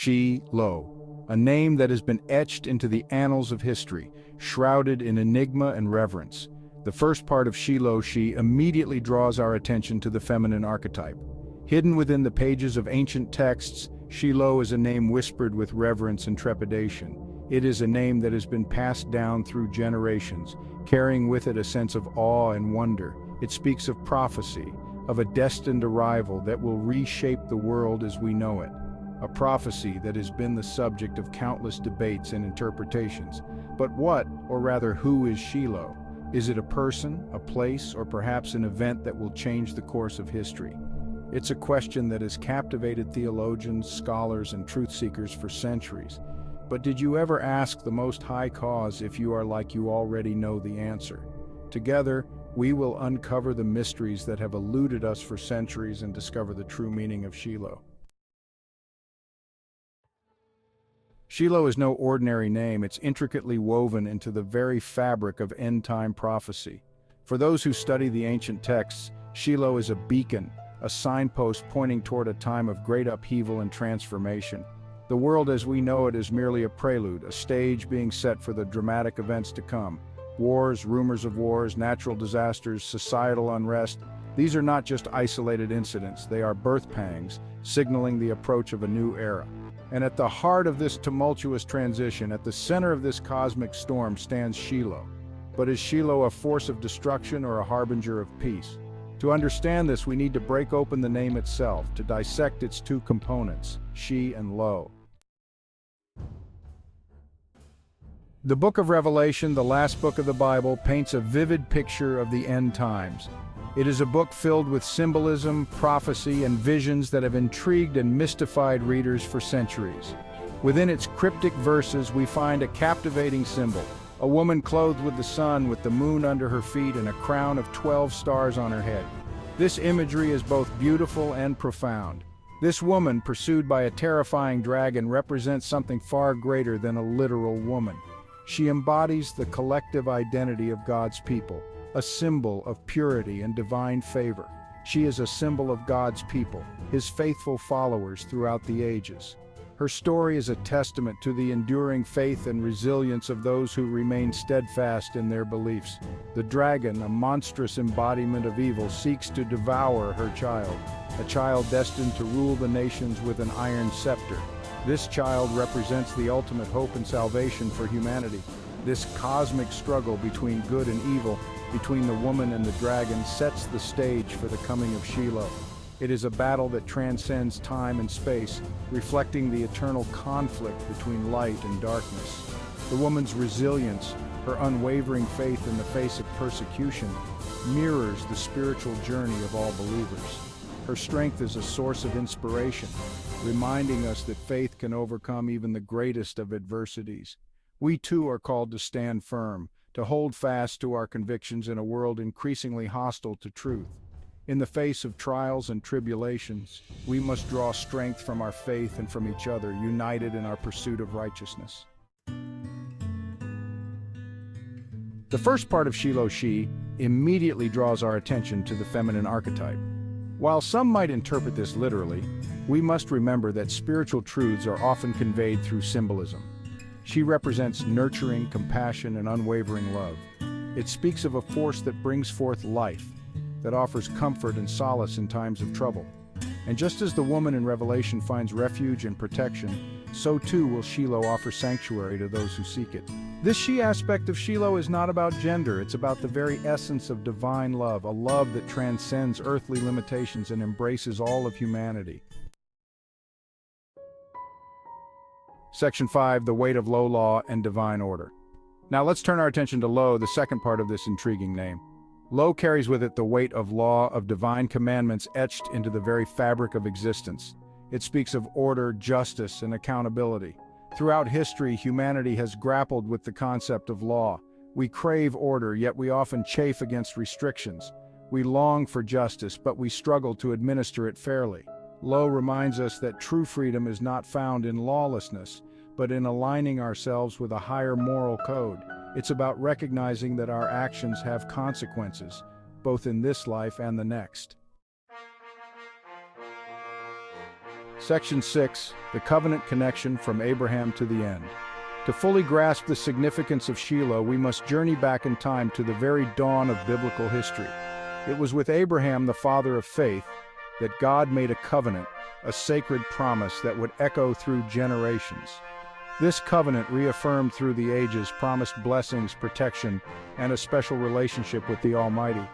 Sheloh, a name that has been etched into the annals of history, shrouded in enigma and reverence. The first part of Sheloh, she, immediately draws our attention to the feminine archetype. Hidden within the pages of ancient texts, Sheloh is a name whispered with reverence and trepidation. It is a name that has been passed down through generations, carrying with it a sense of awe and wonder. It speaks of prophecy, of a destined arrival that will reshape the world as we know it. A prophecy that has been the subject of countless debates and interpretations. But what, or rather who, is Sheloh? Is it a person, a place, or perhaps an event that will change the course of history? It's a question that has captivated theologians, scholars, and truth seekers for centuries. But did you ever ask the Most High Cause if you are like you already know the answer? Together, we will uncover the mysteries that have eluded us for centuries and discover the true meaning of Sheloh. Sheloh is no ordinary name. It's intricately woven into the very fabric of end-time prophecy. For those who study the ancient texts, Sheloh is a beacon, a signpost pointing toward a time of great upheaval and transformation. The world as we know it is merely a prelude, a stage being set for the dramatic events to come. Wars, rumors of wars, natural disasters, societal unrest. These are not just isolated incidents, they are birth pangs, signaling the approach of a new era. And at the heart of this tumultuous transition, at the center of this cosmic storm, stands Sheloh. But is Sheloh a force of destruction or a harbinger of peace? To understand this, we need to break open the name itself, to dissect its two components, she and lo. The book of Revelation, the last book of the Bible, paints a vivid picture of the end times. It is a book filled with symbolism, prophecy, and visions that have intrigued and mystified readers for centuries. Within its cryptic verses, we find a captivating symbol, a woman clothed with the sun, with the moon under her feet and a crown of 12 stars on her head. This imagery is both beautiful and profound. This woman, pursued by a terrifying dragon, represents something far greater than a literal woman. She embodies the collective identity of God's people, a symbol of purity and divine favor. She is a symbol of God's people, His faithful followers throughout the ages. Her story is a testament to the enduring faith and resilience of those who remain steadfast in their beliefs. The dragon, a monstrous embodiment of evil, seeks to devour her child, a child destined to rule the nations with an iron scepter. This child represents the ultimate hope and salvation for humanity. This cosmic struggle between good and evil, between the woman and the dragon, sets the stage for the coming of Sheloh. It is a battle that transcends time and space, reflecting the eternal conflict between light and darkness. The woman's resilience, her unwavering faith in the face of persecution, mirrors the spiritual journey of all believers. Her strength is a source of inspiration, reminding us that faith can overcome even the greatest of adversities. We too are called to stand firm, to hold fast to our convictions in a world increasingly hostile to truth. In the face of trials and tribulations, we must draw strength from our faith and from each other, united in our pursuit of righteousness. The first part of Sheloh, she, immediately draws our attention to the feminine archetype. While some might interpret this literally, we must remember that spiritual truths are often conveyed through symbolism. She represents nurturing, compassion, and unwavering love. It speaks of a force that brings forth life, that offers comfort and solace in times of trouble. And just as the woman in Revelation finds refuge and protection, so too will Sheloh offer sanctuary to those who seek it. This she aspect of Sheloh is not about gender, it's about the very essence of divine love, a love that transcends earthly limitations and embraces all of humanity. Section 5, the weight of Lo, law, and divine order. Now let's turn our attention to Lo, the second part of this intriguing name. Lo carries with it the weight of law, of divine commandments etched into the very fabric of existence. It speaks of order, justice, and accountability. Throughout history, humanity has grappled with the concept of law. We crave order, yet we often chafe against restrictions. We long for justice, but we struggle to administer it fairly. Lo reminds us that true freedom is not found in lawlessness, but in aligning ourselves with a higher moral code. It's about recognizing that our actions have consequences, both in this life and the next. Section 6, the covenant connection from Abraham to the end. To fully grasp the significance of Sheloh, we must journey back in time to the very dawn of biblical history. It was with Abraham, the father of faith, that God made a covenant, a sacred promise that would echo through generations. This covenant, reaffirmed through the ages, promised blessings, protection, and a special relationship with the Almighty.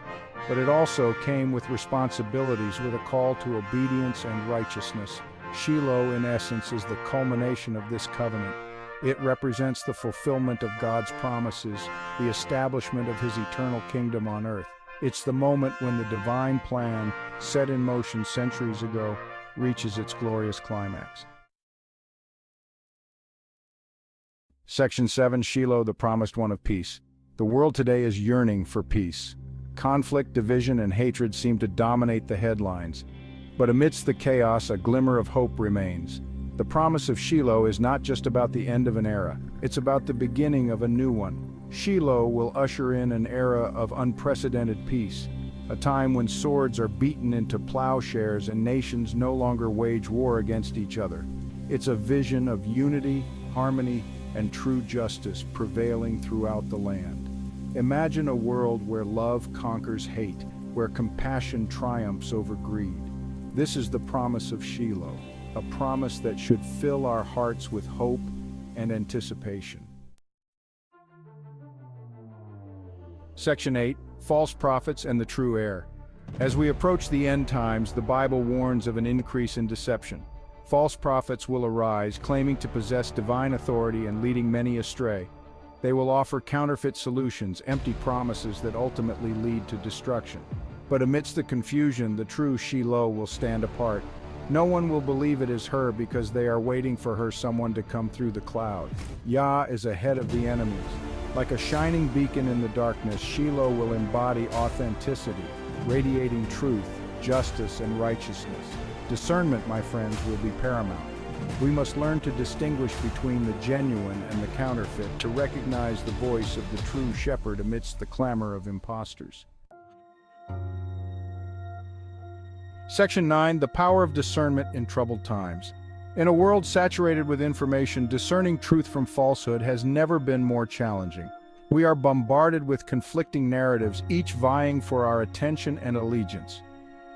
But it also came with responsibilities, with a call to obedience and righteousness. Sheloh, in essence, is the culmination of this covenant. It represents the fulfillment of God's promises, the establishment of His eternal kingdom on earth. It's the moment when the divine plan, set in motion centuries ago, reaches its glorious climax. Section 7, Sheloh, the promised one of peace. The world today is yearning for peace. Conflict, division, and hatred seem to dominate the headlines. But amidst the chaos, a glimmer of hope remains. The promise of Sheloh is not just about the end of an era, it's about the beginning of a new one. Sheloh will usher in an era of unprecedented peace, a time when swords are beaten into plowshares and nations no longer wage war against each other. It's a vision of unity, harmony, and true justice prevailing throughout the land. Imagine a world where love conquers hate, where compassion triumphs over greed. This is the promise of Sheloh, a promise that should fill our hearts with hope and anticipation. Section 8, False Prophets and the True Heir. As we approach the end times, the Bible warns of an increase in deception. False prophets will arise, claiming to possess divine authority and leading many astray. They will offer counterfeit solutions, empty promises that ultimately lead to destruction. But amidst the confusion, the true Sheloh will stand apart. No one will believe it is her because they are waiting for her someone to come through the cloud. Yah is ahead of the enemies. Like a shining beacon in the darkness, Sheloh will embody authenticity, radiating truth, justice, and righteousness. Discernment, my friends, will be paramount. We must learn to distinguish between the genuine and the counterfeit, to recognize the voice of the true shepherd amidst the clamor of imposters. Section 9, the power of discernment in troubled times. In a world saturated with information, discerning truth from falsehood has never been more challenging. We are bombarded with conflicting narratives, each vying for our attention and allegiance.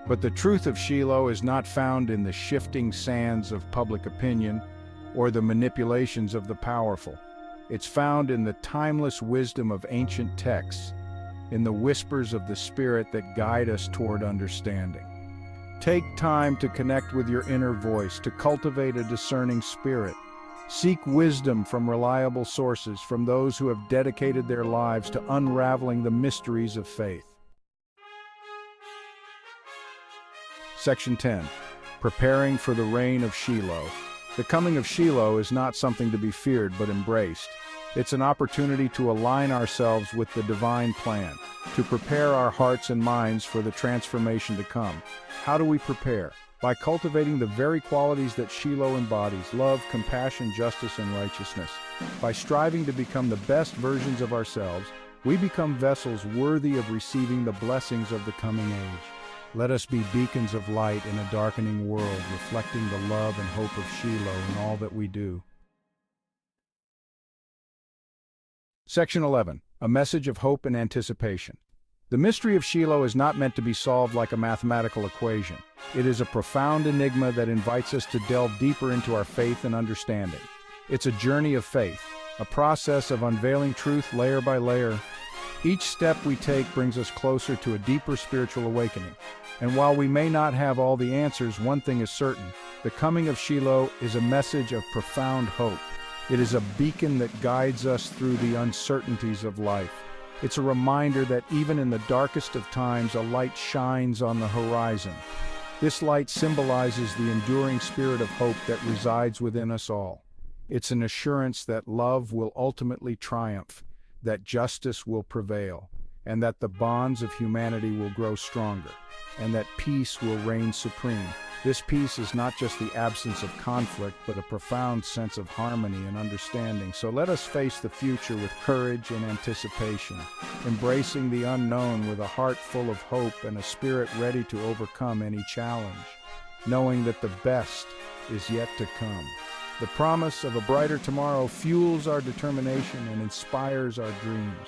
But the truth of Sheloh is not found in the shifting sands of public opinion or the manipulations of the powerful. It's found in the timeless wisdom of ancient texts, in the whispers of the Spirit that guide us toward understanding. Take time to connect with your inner voice, to cultivate a discerning spirit. Seek wisdom from reliable sources, from those who have dedicated their lives to unraveling the mysteries of faith. Section 10. Preparing for the reign of Sheloh. The coming of Sheloh is not something to be feared but embraced. It's an opportunity to align ourselves with the divine plan, to prepare our hearts and minds for the transformation to come. How do we prepare? By cultivating the very qualities that Sheloh embodies: love, compassion, justice, and righteousness. By striving to become the best versions of ourselves, we become vessels worthy of receiving the blessings of the coming age. Let us be beacons of light in a darkening world, reflecting the love and hope of Sheloh in all that we do. Section 11. A message of hope and anticipation. The mystery of Sheloh is not meant to be solved like a mathematical equation. It is a profound enigma that invites us to delve deeper into our faith and understanding. It's a journey of faith, a process of unveiling truth layer by layer. Each step we take brings us closer to a deeper spiritual awakening. And while we may not have all the answers, one thing is certain: the coming of Sheloh is a message of profound hope. It is a beacon that guides us through the uncertainties of life. It's a reminder that even in the darkest of times, a light shines on the horizon. This light symbolizes the enduring spirit of hope that resides within us all. It's an assurance that love will ultimately triumph, that justice will prevail, and that the bonds of humanity will grow stronger, and that peace will reign supreme. This peace is not just the absence of conflict, but a profound sense of harmony and understanding. So let us face the future with courage and anticipation, embracing the unknown with a heart full of hope and a spirit ready to overcome any challenge, knowing that the best is yet to come. The promise of a brighter tomorrow fuels our determination and inspires our dreams.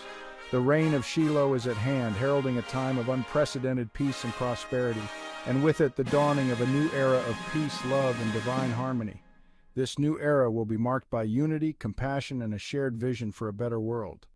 The reign of Sheloh is at hand, heralding a time of unprecedented peace and prosperity, and with it the dawning of a new era of peace, love, and divine harmony. This new era will be marked by unity, compassion, and a shared vision for a better world.